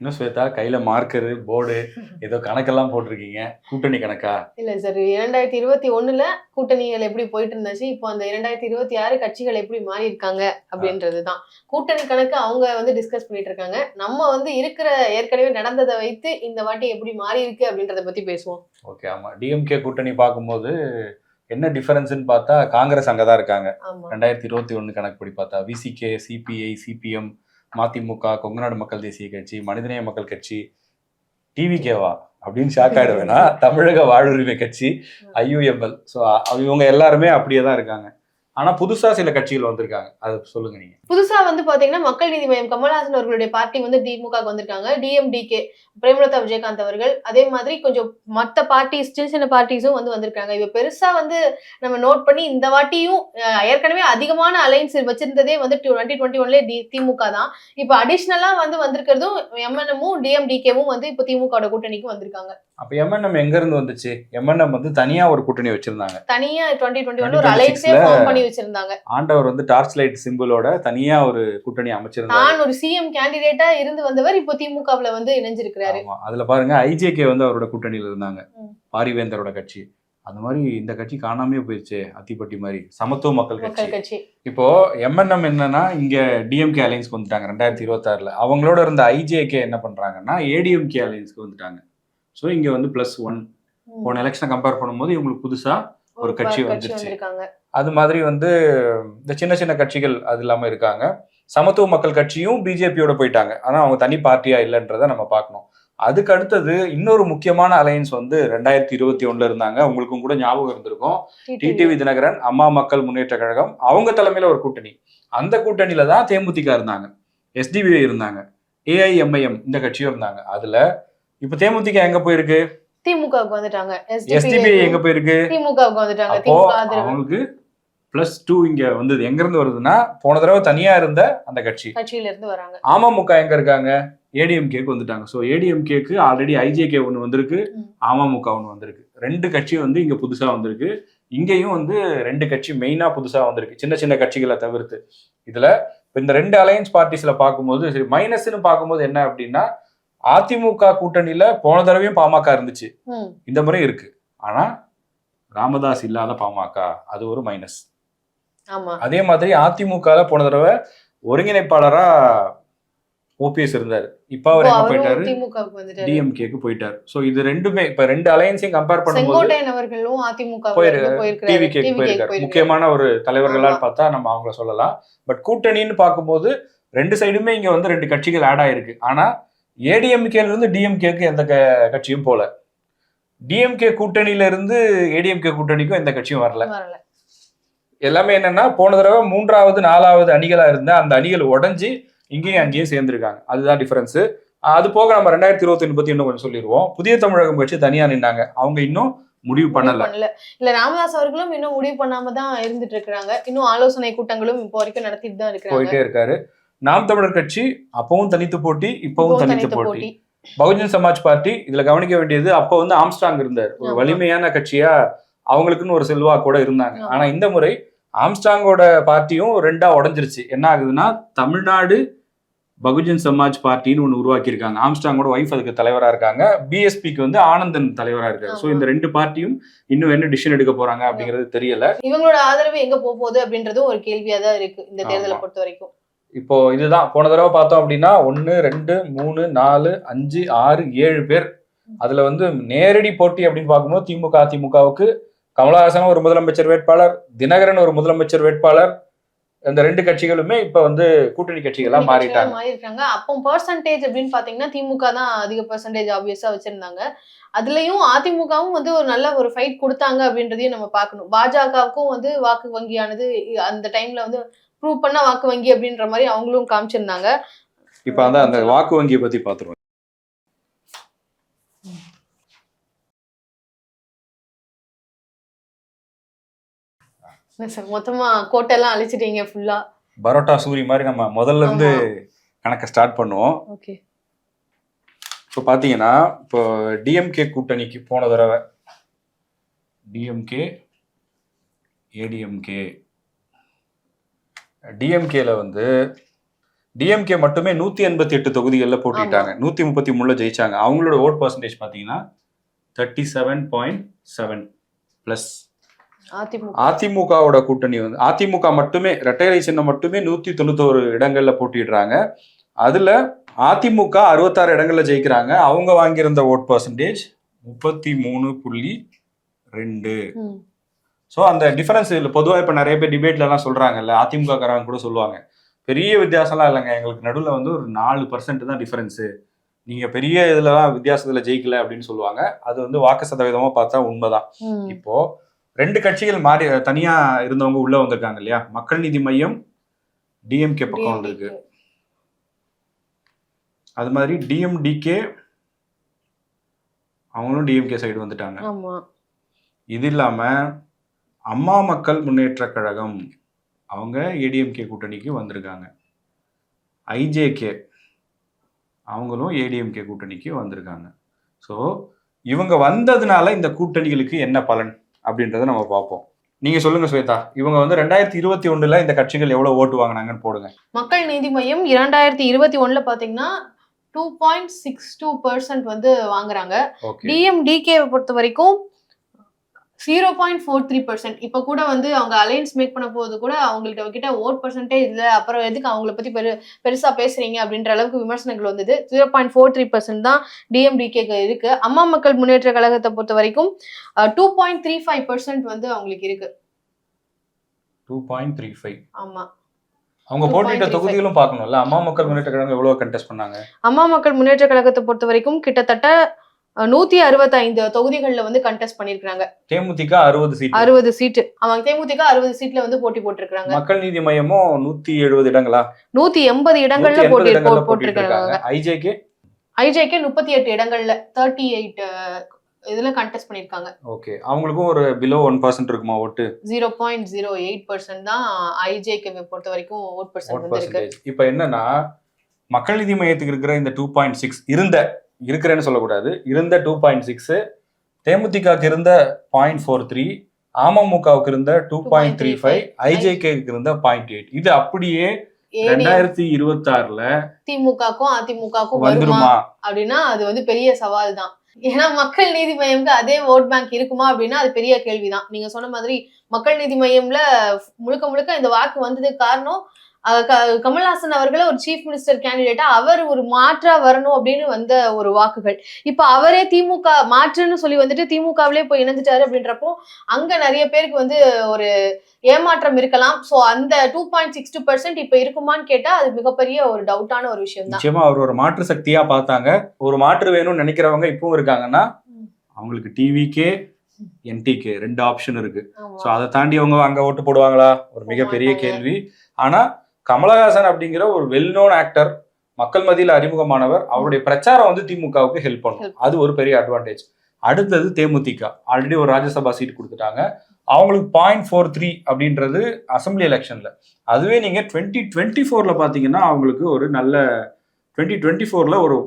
இன்னும் ஸ்வேதா கையில marker board ஏதோ கணக்கெல்லாம் போட்டிருக்கீங்க. கூட்டணி கணக்கா? இல்ல சார், 2021ல கூட்டணிகள் எப்படி போயிட்டு இருந்துச்சு, இப்போ அந்த 2026 கட்சிகள் எப்படி மாறி இருக்காங்க அப்படின்றதுதான். கூட்டணி கணக்கு அவங்க டிஸ்கஸ் பண்ணிட்டு இருக்காங்க. நம்ம இருக்கிற ஏற்கனவே நடந்ததை வைத்து இந்த வாட்டி எப்படி மாறி இருக்கு அப்படின்றத பத்தி பேசுவோம். ஓகே, ஆமா. டிஎம்கே கூட்டணி பார்க்கும்போது என்ன டிஃபரன்ஸ்ன்னு பார்த்தா காங்கிரஸ் அங்கதான் இருக்காங்க. 2021 கணக்குப்படி பார்த்தா விசிகே, சிபிஐ, சிபிஎம், மதிமுக, கொங்குநாடு மக்கள் தேசிய கட்சி, மனிதநேய மக்கள் கட்சி, டிவிகேவா அப்படின்னு ஷாக் ஆயிட வேணா, தமிழக வாழ்வுரிமை கட்சி, ஐயுஎம்எல். ஸோ இவங்க எல்லாருமே அப்படியே தான் இருக்காங்க. ஆனா புதுசா சில கட்சிகள் வந்திருக்காங்க. அது சொல்லுங்க நீங்க. புதுசா பாத்தீங்கன்னா மக்கள் நீதி மய்யம் கமல்ஹாசன் அவர்களுடைய பார்ட்டி திமுக வந்திருக்காங்க. டிஎம்டிகே பிரேமலதா விஜயகாந்த் அவர்கள், அதே மாதிரி கொஞ்சம் மத்த பார்ட்டிஸ், சின்ன சின்ன பார்ட்டிஸும் வந்திருக்காங்க. இப்ப பெருசா நம்ம நோட் பண்ணி இந்த வாட்டியும் ஏற்கனவே அதிகமான அலைன்ஸ் வச்சிருந்ததே 2021ல திமுக தான். இப்ப அடிஷனலா வந்திருக்கிறதும் எம்என்எம்மும் டிஎம்டிகேவும் இப்ப திமுக கூட்டணிக்கு வந்திருக்காங்க. அப்ப எம்என்எம் எங்க இருந்து வந்துச்சு? எம்என்எம் தனியா ஒரு கூட்டணி வச்சிருந்தாங்க. தனியா 2021 ஒரு அலைன்ஸே ஃபார்ம் பண்ணி வச்சிருந்தாங்க. ஆண்டவர் டார்ச் லைட் சிம்பிளோட தனியா ஒரு கூட்டணி அமைச்சிருந்தாங்க. நான் ஒரு சிஎம் கேண்டிடேட்டா இருந்து வந்தவர் இப்போ திமுகவுல இணைஞ்சிருக்கிறாரு. அதுல பாருங்க, ஐஜேகே அவரோட கூட்டணியில இருந்தாங்க, பாரிவேந்தரோட கட்சி. அந்த மாதிரி இந்த கட்சி காணாமே போயிருச்சு, அத்திப்பட்டி மாதிரி. சமத்துவ மக்கள் கட்சி. இப்போ எம்என்எம் என்னன்னா இங்க டிஎம்கே அலைன்ஸ்க்கு வந்துட்டாங்க 2026ல. அவங்களோட இருந்த ஐஜேகே என்ன பண்றாங்கன்னா ஏடிஎம்கே அலைன்ஸ்க்கு வந்துட்டாங்க. ஸோ இங்க +1 போன எலெக்ஷனை கம்பேர் பண்ணும்போது இவங்களுக்கு புதுசா ஒரு கட்சி வந்துருச்சு. அது மாதிரி இந்த சின்ன சின்ன கட்சிகள் அது இல்லாம இருக்காங்க. சமத்துவ மக்கள் கட்சியும் பிஜேபியோட போயிட்டாங்க. ஆனா அவங்க தனி பார்ட்டியா இல்லைன்றத நம்ம பார்க்கணும். அதுக்கு அடுத்தது இன்னொரு முக்கியமான அலையன்ஸ் 2021ல இருந்தாங்க. உங்களுக்கும் கூட ஞாபகம் இருந்திருக்கும். டிடிவி தினகரன், அம்மா மக்கள் முன்னேற்ற கழகம், அவங்க தலைமையில ஒரு கூட்டணி. அந்த கூட்டணியில தான் தேமுதிக இருந்தாங்க, எஸ்டிபிஐ இருந்தாங்க, ஏஐஎம்ஐஎம் இந்த கட்சியும் இருந்தாங்க. அதுல இப்ப தேமுதிக எங்க போயிருக்கு? திமுகவுக்கு வந்துட்டாங்க. எஸ்டிபிஐ எங்க போயிருக்கு? திமுகவுக்கு வந்துட்டாங்க. அவங்களுக்கு +2 இங்க வந்தது. எங்க இருந்து வருதுன்னா, போன தடவை தனியா இருந்த அந்த கட்சியில இருந்து வராங்க. அமமுக எங்க இருக்காங்க? ஏடிஎம்கேக்கு வந்துட்டாங்க. ஸோ ஏடிஎம்கேக்கு ஆல்ரெடி ஐஜேகே ஒன்று வந்திருக்கு, அமமுக ஒன்று வந்திருக்கு. 2 கட்சி இங்க புதுசா வந்திருக்கு. இங்கேயும் 2 கட்சி மெயினா புதுசா வந்திருக்கு, சின்ன சின்ன கட்சிகளை தவிர்த்து. இதுல இந்த 2 அலையன்ஸ் பார்ட்டிஸ்ல பார்க்கும்போது சரி, மைனஸ்ன்னு பார்க்கும்போது என்ன அப்படின்னா, அதிமுக கூட்டணியில போன தடவையும் பாமக இருந்துச்சு, இந்த முறை இருக்கு. ஆனா ராமதாஸ் இல்லாத பாமக, அது ஒரு மைனஸ். அதே மாதிரி அதிமுக போன தடவை ஒருங்கிணைப்பாளரா ஓபிஎஸ் இருந்தாரு. இப்ப அவர் எங்க போயிட்டாரு? டிஎம்கேக்கு போயிட்டாரு. சோ இது ரெண்டுமே இப்ப 2 அலையன்ஸையும் கம்பேர் பண்ணும்போது டிவிகேக்கு போயிருக்காரு. முக்கியமான ஒரு தலைவர்களா பார்த்தா நம்ம அவங்கள சொல்லலாம். பட் கூட்டணின்னு பார்க்கும்போது 2 சைடுமே இங்க 2 கட்சிகள் ஆட் ஆயிருக்கு. ஆனா ஏடிஎம்கேல இருந்து டிஎம்கேக்கு எந்த கட்சியும் போல, டிஎம்கே கூட்டணியில இருந்து ஏடிஎம்கே கூட்டணிக்கும் எந்த கட்சியும் வரல. எல்லாமே என்னன்னா, போன தடவை 3வது 4வது அணிகளா இருந்த அந்த அணிகள் உடஞ்சி இங்கேயும் அங்கேயும் சேர்ந்திருக்காங்க. அதுதான் டிஃபரன்ஸ். அது போக நம்ம 2021 பத்தி இன்னும் கொஞ்சம் சொல்லிடுவோம். புதிய தமிழகம் கட்சி தனியா நின்னாங்க, அவங்க இன்னும் முடிவு பண்ணல. இல்ல, ராமதாஸ் அவர்களும் இன்னும் முடிவு பண்ணாம தான் இருந்துட்டு இருக்காங்க. இன்னும் ஆலோசனை கூட்டங்களும் இப்போ வரைக்கும் நடத்திட்டு தான் இருக்காங்க, போயிட்டே இருக்காரு. நாம் தமிழர் கட்சி அப்பவும் தனித்து போட்டி, இப்பவும் தனித்து போட்டி. பகுஜன் சமாஜ் பார்ட்டி இதுல கவனிக்க வேண்டியது, அப்ப ஆம்ஸ்ட்ராங் இருந்தார், ஒரு வலிமையான கட்சியா அவங்களுக்குன்னு ஒரு செல்வா கூட இருந்தாங்க. ஆனா இந்த முறை ஆம்ஸ்ட்ராங்கோட பார்ட்டியும் 2ஆ உடஞ்சிருச்சு. என்ன ஆகுதுன்னா, தமிழ்நாடு பகுஜன் சமாஜ் பார்ட்டின்னு ஒண்ணு உருவாக்கி இருக்காங்க. ஆம்ஸ்ட்ராங்கோட ஒய்ஃப் அதுக்கு தலைவரா இருக்காங்க. பிஎஸ்பிக்கு ஆனந்தன் தலைவரா இருக்காரு. சோ இந்த 2 பார்ட்டியும் இன்னும் என்ன டிசிஷன் எடுக்க போறாங்க அப்படிங்கிறது தெரியல. இவங்களோட ஆதரவு எங்க போகுது அப்படின்றதும் ஒரு கேள்வியா தான் இருக்கு இந்த தேர்தலை பொறுத்த வரைக்கும். இப்போ இதுதான் போன தடவை பார்த்தோம் அப்படின்னா 1 2 3 4 5 6 7 பேர். அதுல நேரடி போட்டி அப்படின்னு பார்க்கும்போது திமுக அதிமுகவுக்கு கமலஹாசன் ஒரு முதலமைச்சர் வேட்பாளர், தினகரன் ஒரு முதலமைச்சர் வேட்பாளர். இந்த 2 கட்சிகளுமே இப்ப கூட்டணி கட்சிகளா மாறிட்டாங்க. அப்போ பெர்சன்டேஜ் அப்படின்னு பாத்தீங்கன்னா திமுக தான் அதிக பெர்சன்டேஜ் ஆப்வியஸா வச்சிருந்தாங்க. அதுலயும் அதிமுகவும் ஒரு நல்ல ஒரு ஃபைட் கொடுத்தாங்க அப்படின்றதையும் நம்ம பார்க்கணும். பாஜகவுக்கும் வாக்கு வங்கியானது அந்த டைம்ல ப்ரூவ் பண்ண வாக்கு வங்கி அப்படின்ற மாதிரி அவங்களும் காமிச்சிருந்தாங்க. இப்ப அந்த வாக்கு வங்கியை பத்தி பாத்துருவோம். மொத்தமா கோட்டெல்லாம் அழிச்சிட்டீங்க ஃபுல்லா. பரோட்டா சூரி மாதிரி நம்ம முதல்ல இருந்து கணக்க ஸ்டார்ட் பண்ணுவோம். ஓகே. இப்போ பாத்தீங்கன்னா, இப்போ டிஎம்கே கூட்டணிக்கு போன தடவை டிஎம்கே ஏடிஎம்கே டிஎம்கேல டிஎம்கே மட்டுமே 188 தொகுதிகளில் போட்டிட்டாங்க, 133 ஜெயிச்சாங்க. அவங்களோட ஓட் பர்சன்டேஜ் பார்த்தீங்கன்னா 37.7 பிளஸ். அதிமுகவோட கூட்டணி வந்து அதிமுக மட்டுமே இரட்டை சின்னம் மட்டுமே 191 இடங்கள்ல போட்டிடுறாங்க. அதுல அதிமுக 66 இடங்கள்ல ஜெயிக்கிறாங்க. அவங்க வாங்கியிருந்த ஓட் பர்சன்டேஜ் 33.2. ஸோ அந்த டிஃபரன்ஸ் இல்லை. பொதுவாக இப்போ நிறைய பேர் டிபேட்ல எல்லாம் சொல்றாங்கல்ல, அதிமுக காரங்க கூட சொல்லுவாங்க பெரிய வித்தியாசம்லாம் இல்லைங்க, எங்களுக்கு நடுவில் வந்து ஒரு 4% தான் டிஃபரன்ஸு, நீங்க பெரிய இதுலலாம் வித்தியாசத்துல ஜெயிக்கல அப்படின்னு சொல்லுவாங்க. அது வந்து வாக்கு சதவீதமா பார்த்தா உண்மைதான். இப்போ 2 கட்சிகள் மாறி தனியா இருந்தவங்க உள்ள வந்திருக்காங்க இல்லையா. மக்கள் நீதி மையம் டிஎம்கே பக்கம் வந்திருக்கு, அது மாதிரி டிஎம்டிகே அவங்களும் டிஎம்கே சைடு வந்துட்டாங்க. இது இல்லாம அம்மா மக்கள் முன்னேற்ற கழகம் அவங்க ஏடிஎம்கே கூட்டணிக்கு வந்திருக்காங்க. ஐஜேகே அவங்களும் ஏடிஎம்கே கூட்டணிக்கு வந்திருக்காங்க. ஸோ இவங்க வந்ததுனால இந்த கூட்டணிகளுக்கு என்ன பலன் அப்படின்றத நம்ம பார்ப்போம். நீங்க சொல்லுங்க ஸ்வேதா, இவங்க வந்து 2021 இந்த கட்சிகள் எவ்வளவு ஓட்டு வாங்கினாங்கன்னு போடுங்க. மக்கள் நீதி மையம் 2021 பாத்தீங்கன்னா 2.62% வந்து வாங்குறாங்க. டிஎம்டிகே பொறுத்த வரைக்கும் 0.43%. இப்ப கூட வந்து அவங்க அலையன்ஸ் மேக் பண்ண போது கூட அவங்கள்ட்ட கிட்ட ஓட் பர்சன்டேஜ் இல்ல, அப்புறம் எதுக்கு அவங்கள பத்தி பெருசா பேசுறீங்க அப்படின்ற அளவுக்கு விமர்சனங்கள் வந்தது. 0.43% தான் டிஎம்டிகே இருக்கு. அம்மா மக்கள் முன்னேற்ற கழகத்தை பொறுத்த வரைக்கும் 2.35% வந்து அவங்களுக்கு இருக்கு. 2.35. ஆமா, அவங்க போட்டியிட்ட தொகுதிகளும் பார்க்கணும்ல. அம்மா மக்கள் முன்னேற்ற கழகம் எவ்வளவு கண்டெஸ்ட் பண்ணாங்க? அம்மா மக்கள் முன்னேற்ற கழகத்தை பொறுத்த வரைக்கும் கிட்டத்தட்ட 165 தொகுதிகள்ல வந்து கண்டெஸ்ட் பண்ணிருக்காங்க. தேமுதிக 60 சீட். அவங்க தேமுதிக 60 சீட்ல வந்து போட்டி போட்டிருக்காங்க. மக்கள் நீதி மையமும் 170 இடங்களா 180 இடங்கள்ல போட்டிருக்காங்க. ஐஜேகே 38 இடங்கள்ல 38 இதுல கண்டெஸ்ட் பண்ணிருக்காங்க. ஓகே, அவங்களுக்கும் ஒரு பிலோ 1% இருக்குமா ஓட்டு? 0.08% தான் ஐஜேகே பொறுத்த வரைக்கும் ஓட் பர்சன்டேஜ். இப்போ என்னன்னா மக்கள் நீதி மையத்துக்கு இருக்கிற இந்த 2.6 இருக்கிறேன்னு சொல்லக்கூடாது, இருந்த 2.6, தேமுதிகவுக்கு இருந்த 0.43, அமமுகவுக்கு இருந்த 2.35, ஐஜேகேக்கு இருந்த 0.8. இது அப்படியே 2026 திமுகக்கும் அதிமுகக்கும் வருமா அப்படின்னா அது வந்து பெரிய சவால் தான். ஏன்னா மக்கள் நீதி மையம்க்கு அதே ஓட் பேங்க் இருக்குமா அப்படின்னா அது பெரிய கேள்விதான். நீங்க சொன்ன மாதிரி மக்கள் நீதி மையம்ல முழுக்க இந்த வாக்கு வந்ததுக்கு காரணம் கமல்ஹாசன் அவர்களை ஒரு சீஃப் மினிஸ்டர் கேண்டிடேட்டா அவர் ஒரு மாற்றா வரணும் அப்படின்னு வந்த ஒரு வாக்குகள். இப்ப அவரே திமுக மாற்றுன்னு சொல்லி வந்துட்டு திமுகவிலே போய் இணைஞ்சிட்டாரு அப்படின்றப்போ அங்க நிறைய பேருக்கு வந்து ஒரு ஏமாற்றம் இருக்கலாம். சோ அந்த 2.62% இப்ப இருக்குமான்னு கேட்டா அது மிகப்பெரிய ஒரு டவுட்டான ஒரு விஷயம் தான். நிச்சயமா அவர் ஒரு மாற்று சக்தியா பார்த்தாங்க. ஒரு மாற்று வேணும்னு நினைக்கிறவங்க இப்பவும் இருக்காங்கன்னா அவங்களுக்கு டிவிகே என்டிகே 2 ஆப்ஷன் இருக்கு. சோ அதை தாண்டி அவங்க அங்க ஓட்டு போடுவாங்களா ஒரு மிகப்பெரிய கேள்வி. ஆனா கமலஹாசன் அப்படிங்கிற ஒரு வெல் நோன் ஆக்டர், மக்கள் மத்தியில் அறிமுகமானவர், அவருடைய பிரச்சாரம் வந்து திமுகவுக்கு ஹெல்ப் பண்ணும். அது ஒரு பெரிய அட்வான்டேஜ். அடுத்தது தேமுதிக ஆல்ரெடி ஒரு ராஜ்யசபா சீட் கொடுத்துட்டாங்க. அவங்களுக்கு 0.43 அப்படின்றது அசம்பிளி எலெக்ஷன்ல. அதுவே நீங்க 2024 பாத்தீங்கன்னா அவங்களுக்கு ஒரு நல்ல 2024 ஒரு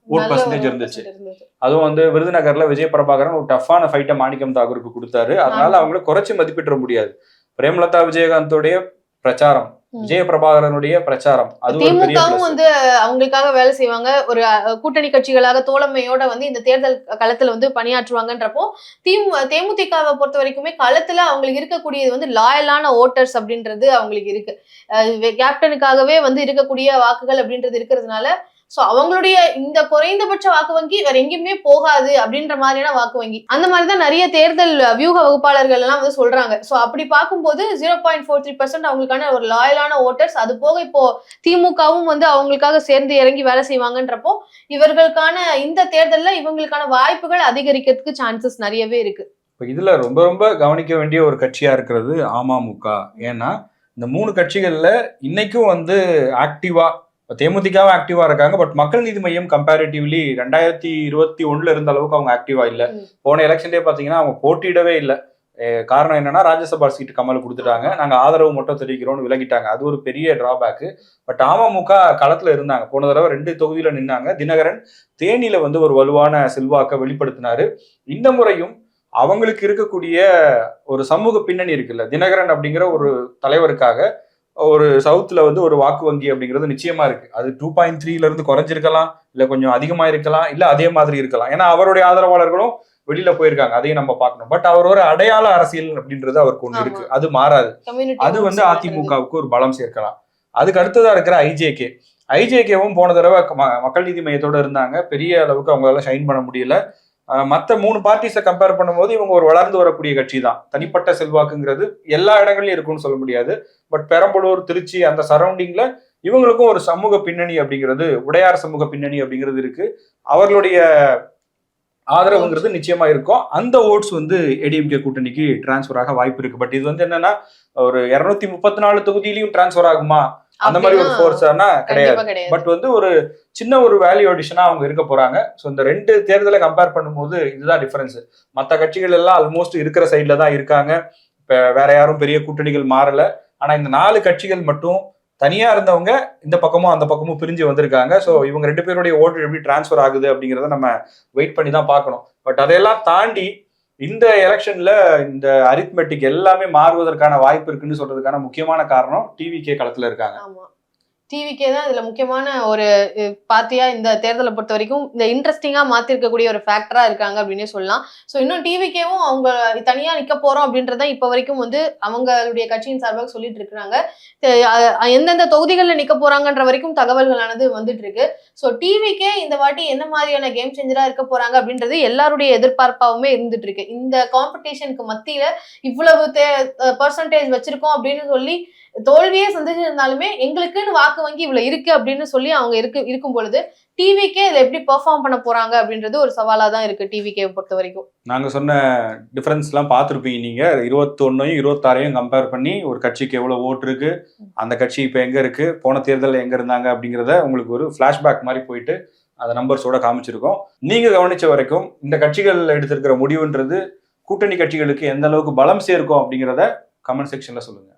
ஓட் பர்சன்டேஜ் இருந்துச்சு. அதுவும் வந்து விருதுநகர்ல விஜய் பிரபாகரன் ஒரு டஃப்பான ஃபைட்டை மாணிக்கம் தாகூருக்கு கொடுத்தாரு. அதனால அவங்களை குறைச்சி மதிப்பிட முடியாது. பிரேமலதா விஜயகாந்தோடைய பிரச்சாரம், விஜய பிரபாகரனுடைய பிரச்சாரம், அது திமுகவும் வந்து அவங்களுக்காக வேலை செய்வாங்க. ஒரு கூட்டணி கட்சிகளாக தோழமையோட வந்து இந்த தேர்தல் களத்துல வந்து பணியாற்றுவாங்கன்றப்போ தேமுதிகவை பொறுத்த வரைக்குமே களத்துல அவங்களுக்கு இருக்கக்கூடியது வந்து லாயலான ஓட்டர்ஸ் அப்படின்றது அவங்களுக்கு இருக்கு. கேப்டனுக்காகவே வந்து இருக்கக்கூடிய வாக்குகள் அப்படின்றது இருக்கிறதுனால சோ அவங்களுடைய இந்த குறைந்தபட்ச வாக்கு வங்கி வேற எங்கேயுமே போகாது அப்படின்ற மாதிரியான வாக்கு வங்கி. அந்த மாதிரிதான் நிறைய தேர்தல் வியூக வகுப்பாளர்கள் எல்லாம் வந்து சொல்றாங்க. சோ அப்படி பார்க்கும்போது 0.43% அவங்களுக்கான ஒரு லாயலான ஓட்டர்ஸ். அது போக இப்போ திமுகவும் வந்து அவங்களுக்காக சேர்ந்து இறங்கி வேலை செய்வாங்கன்றப்போ இவர்களுக்கான இந்த தேர்தல்ல இவங்களுக்கான வாய்ப்புகள் அதிகரிக்கிறதுக்கு சான்சஸ் நிறையவே இருக்கு. இப்போ இதுல ரொம்ப ரொம்ப கவனிக்க வேண்டிய ஒரு கட்சியா இருக்கிறது அமமுக. ஏன்னா இந்த 3 கட்சிகள்ல இன்னைக்கும் வந்து ஆக்டிவா, தேமுதிகவும் ஆக்டிவா இருக்காங்க. பட் மக்கள் நீதி மையம் கம்பேரிட்டிவ்லி 2021 இருந்த அளவுக்கு அவங்க ஆக்டிவா இல்ல. போன எலெக்ஷன்லேயே பாத்தீங்கன்னா அவங்க போட்டியிடவே இல்லை. காரணம் என்னன்னா ராஜ்யசபா சீட் கமல் கொடுத்துட்டாங்க, நாங்க ஆதரவு மட்டும் தெரிவிக்கிறோம்னு விலகிட்டாங்க. அது ஒரு பெரிய டிராபேக். பட் அமமுக களத்துல இருந்தாங்க. போன தடவை 2 தொகுதியில நின்னாங்க. தினகரன் தேனியில வந்து ஒரு வலுவான செல்வாக்க வெளிப்படுத்தினாரு. இந்த முறையும் அவங்களுக்கு இருக்கக்கூடிய ஒரு சமூக பின்னணி இருக்குல்ல, தினகரன் அப்படிங்கிற ஒரு தலைவருக்காக ஒரு சவுத்துல வந்து ஒரு வாக்கு வங்கி அப்படிங்கிறது நிச்சயமா இருக்கு. அது 2.3ல இருந்து குறைஞ்சிருக்கலாம், இல்ல கொஞ்சம் அதிகமா இருக்கலாம், இல்ல அதே மாதிரி இருக்கலாம். ஏன்னா அவருடைய ஆதரவாளர்களும் வெளியில போயிருக்காங்க, அதையும் நம்ம பார்க்கணும். பட் அவர் ஒரு அடையாள அரசியல் அப்படின்றது அவருக்கு ஒண்ணு இருக்கு, அது மாறாது. அது வந்து அதிமுகவுக்கு ஒரு பலம் சேர்க்கலாம். அதுக்கு அடுத்ததா இருக்கிற ஐஜேகேவும் போன தடவை மக்கள் நீதி மையத்தோட இருந்தாங்க, பெரிய அளவுக்கு அவங்களால ஷைன் பண்ண முடியல. மற்ற 3 பார்ட்டிஸை கம்பேர் பண்ணும்போது இவங்க ஒரு வளர்ந்து வரக்கூடிய கட்சி தான். தனிப்பட்ட செல்வாக்குங்கிறது எல்லா இடங்கள்லயும் இருக்குன்னு சொல்ல முடியாது. பட் பெரம்பலூர், திருச்சி அந்த சரௌண்டிங்ல இவங்களுக்கும் ஒரு சமூக பின்னணி அப்படிங்கிறது, உடையார் சமூக பின்னணி அப்படிங்கிறது இருக்கு. அவர்களுடைய ஆதரவுங்கிறது நிச்சயமா இருக்கும். அந்த ஓட்ஸ் வந்து ஏடிஎம்கே கூட்டணிக்கு டிரான்ஸ்பர் ஆக வாய்ப்பு இருக்கு. பட் இது வந்து என்னன்னா, ஒரு 234 தொகுதியிலையும் டிரான்ஸ்பர் ஆகுமா அந்த மாதிரி ஒரு ஃபோர்ஸானா கிடையாது. பட் வந்து ஒரு சின்ன ஒரு வேல்யூ அடிஷனா அவங்க இருக்க போறாங்க. ஸோ இந்த 2 தேர்தலை கம்பேர் பண்ணும்போது இதுதான் டிஃபரன்ஸ். மற்ற கட்சிகள் எல்லாம் ஆல்மோஸ்ட் இருக்கிற சைட்ல தான் இருக்காங்க. இப்ப வேற யாரும் பெரிய கூட்டணிகள் மாறல. ஆனா இந்த 4 கட்சிகள் மட்டும் தனியா இருந்தவங்க இந்த பக்கமும் அந்த பக்கமும் பிரிஞ்சு வந்திருக்காங்க. ஸோ இவங்க 2 பேருடைய ஓட்டு எப்படி டிரான்ஸ்பர் ஆகுது அப்படிங்கிறத நம்ம வெயிட் பண்ணி தான் பார்க்கணும். பட் அதையெல்லாம் தாண்டி இந்த எலெக்ஷன்ல இந்த அரித்மெட்டிக் எல்லாமே மாறுவதற்கான வாய்ப்பு இருக்குன்னு சொல்றதுக்கான முக்கியமான காரணம் டிவிகே களத்துல இருக்காங்க. டிவிகே தான் இதுல முக்கியமான ஒரு பார்ட்டியா இந்த தேர்தலை பொறுத்த வரைக்கும் இந்த இன்ட்ரெஸ்டிங்கா மாத்திருக்கக்கூடிய ஒரு ஃபேக்டரா இருக்காங்க அப்படின்னே சொல்லலாம். ஸோ இன்னும் டிவிகேவும் அவங்க தனியா நிக்க போறோம் அப்படின்றத இப்ப வரைக்கும் வந்து அவங்களுடைய கட்சியின் சார்பாக சொல்லிட்டு இருக்கிறாங்க. எந்தெந்த தொகுதிகள்ல நிக்க போறாங்கன்ற வரைக்கும் தகவல்களானது வந்துட்டு இருக்கு. ஸோ டிவிகே இந்த வாட்டி என்ன மாதிரியான கேம் சேஞ்சரா இருக்க போறாங்க அப்படின்றது எல்லாருடைய எதிர்பார்ப்பாவுமே இருந்துட்டு இருக்கு. இந்த காம்படிஷனுக்கு மத்தியில இவ்வளவு பெர்சன்டேஜ் வச்சிருக்கோம் அப்படின்னு சொல்லி தோல்வியே சந்திச்சிருந்தாலுமே எங்களுக்குன்னு வாக்கு வங்கி இவ்வளவு இருக்கு அப்படின்னு சொல்லி அவங்க இருக்கும் பொழுது டிவிகே இதுல எப்படி பெர்ஃபார்ம் பண்ண போறாங்க அப்படின்றது ஒரு சவாலா தான் இருக்கு டிவிகே பொறுத்த வரைக்கும். நாங்க சொன்ன டிஃபரன்ஸ் எல்லாம் பார்த்துருப்பீங்க. நீங்க 21 26 கம்பேர் பண்ணி ஒரு கட்சிக்கு எவ்வளவு ஓட்டு இருக்கு, அந்த கட்சி இப்ப எங்க இருக்கு, போன தேர்தலில் எங்க இருந்தாங்க அப்படிங்கிறத உங்களுக்கு ஒரு பிளாஷ்பேக் மாதிரி போயிட்டு அந்த நம்பர்ஸோட காமிச்சிருக்கோம். நீங்க கவனிச்ச வரைக்கும் இந்த கட்சிகள் எடுத்திருக்கிற முடிவுன்றது கூட்டணி கட்சிகளுக்கு எந்த அளவுக்கு பலம் சேர்க்கும் அப்படிங்கிறத கமெண்ட் செக்ஷன்ல சொல்லுங்க.